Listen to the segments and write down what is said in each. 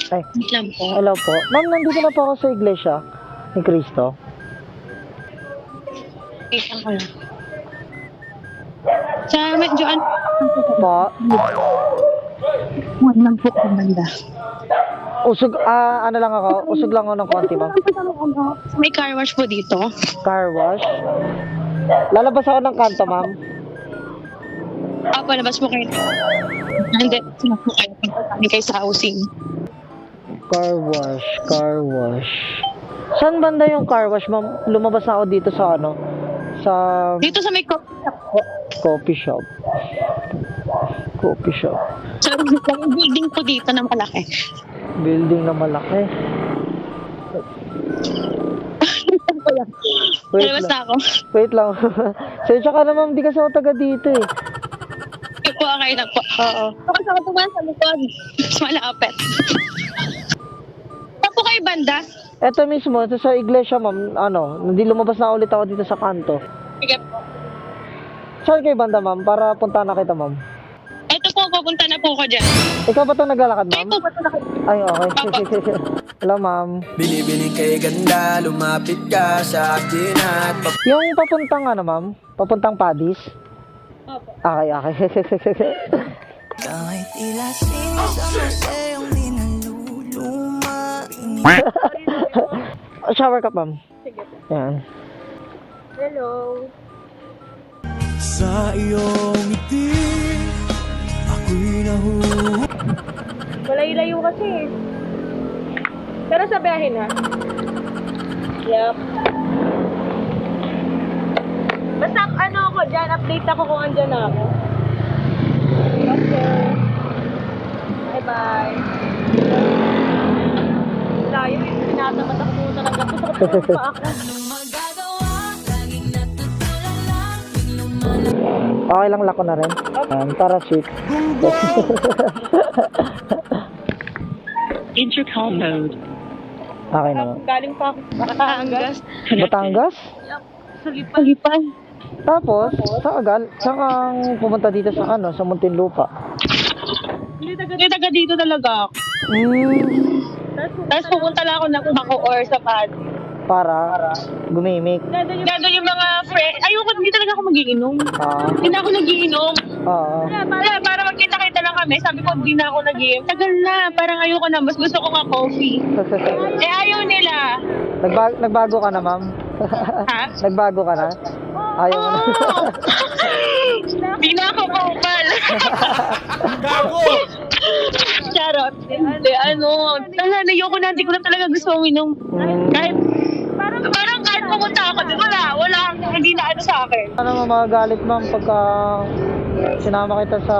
Ay, Lang po. hello po. Ma'am, nandito na po ako sa iglesia ni Cristo. Wait lang ko lang. Sa medyo ano Po, Huwag lang po ang banda. usog, ano lang ako, usog lang ako ng konti, ma'am. May car wash po dito. Car wash. Lalabas ako ng kanto, ma'am. Palabas po kayo. Hindi, sino po kayo. Hindi kayo sa housing. Car wash, car wash. Saan banda yung car wash, ma'am? Lumabas na ako dito sa ano? Sa Dito sa may coffee shop po. coffee shop. Coffee shop. Sa building po dito na malaki. Building na malaki. Wait Palabas lang. na ako. Wait lang. Sensya ka na, ma'am. Di kasi ako taga dito eh. Ito po, okay na po. Oo. Ako sa katuban sa likod. Mas malapit. Saan po kayo banda? Eto mismo, ito sa iglesia, ma'am. Ano, hindi lumabas na ulit ako dito sa kanto. Sige po. Saan kayo banda, ma'am? Para puntahan na kita, ma'am. Ito po, papunta na po ko dyan. Ikaw ba itong naglalakad, Kayo ma'am? po, ba't na Ay, okay. Hello, ma'am. Bili-bili kay ganda, lumapit ka sa akin at Yung papuntang ano, ma'am? Papuntang Padis? Opo. Okay. kahit ilasin sa museyong di naluluma. Shower cup, ma'am. Sige po. Yan. Hello. Sa iyong ngiti, ako'y Malayo kasi eh. Pero sabihin ha. Yup. Basta ano ako dyan, update ako kung andyan na ako. Okay. Bye-bye. Layo eh. Tinatamad ako muna ng gato. Sakit pa ako. Okay lang lako na rin. Para sweet. Intercom mode. Okay naman. Galing pa ako. Batangas. Batangas? Sa Lipan. Tapos, saan kang pumunta dito sa ano, sa Muntinlupa? Hindi taga dito talaga ako. Tapos pupunta lang ako ng Bacoor sa Pad. Para gumimik. Gado yung mga friend. Ayoko, hindi talaga ako magiinom. Hindi na ako nagiinom. Oo. Para magkita-kita lang kami. Sabi ko, hindi na ako nagiinom. Tagal na. Parang ayoko na. Mas gusto ko nga coffee. Eh, ayaw nila. Nagbago ka na, ma'am? Ha? Nagbago ka na? Ayaw mo na. Hindi na ako kupal. Charot. Hindi, ayoko na. Hindi ko na talaga gusto uminom. Parang kahit pumunta ako, wala, hindi na ano sa akin. Ano magagalit, ma'am, pagka sinama kita sa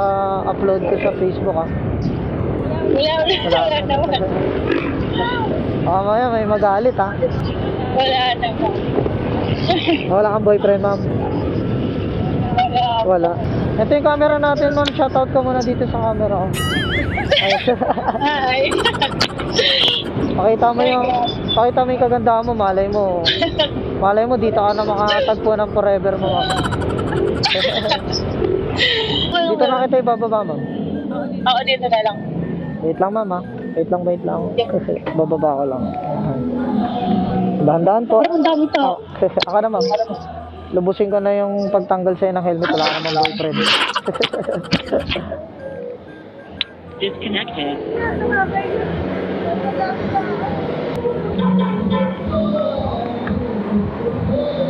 upload ko sa Facebook, ha? Wala naman. Mamaya may magalit, ha? Wala naman. Wala kang boyfriend, ma'am? Wala. Ito yung camera natin, ma'am. Shoutout ka muna dito sa camera ko. Hi. Pakita mo yung kagandahan mo, malay mo dito ka na makatagpo ng forever mo, ma'am. Dito na kita ibababa, ma'am. Oo, dito na lang. Wait lang, ma'am, ha? Wait lang. Bababa ko lang. Dahan-dahan po. Ang dami to. Ako na, ma'am. Lubusin ko na yung pagtanggal sa'yo ng helmet. Wala ka namang boyfriend. Disconnected.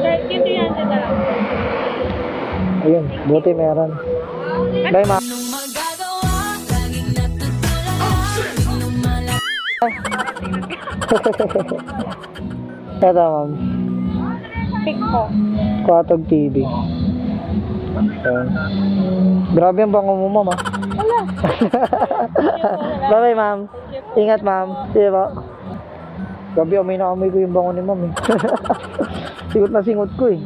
Kahit dito yan na lang. Ayun, buti meron. Bye, ma'am. Eto, ma'am. Pick ko. Kwatog TV. Ayan. Grabe ang bango mo, ma'am, ha? Wala. Bye-bye, ma'am. Ingat, ma'am. Sige po. Grabe, amoy na amoy ko yung bango ni ma'am, eh. Singot na singot ko, eh.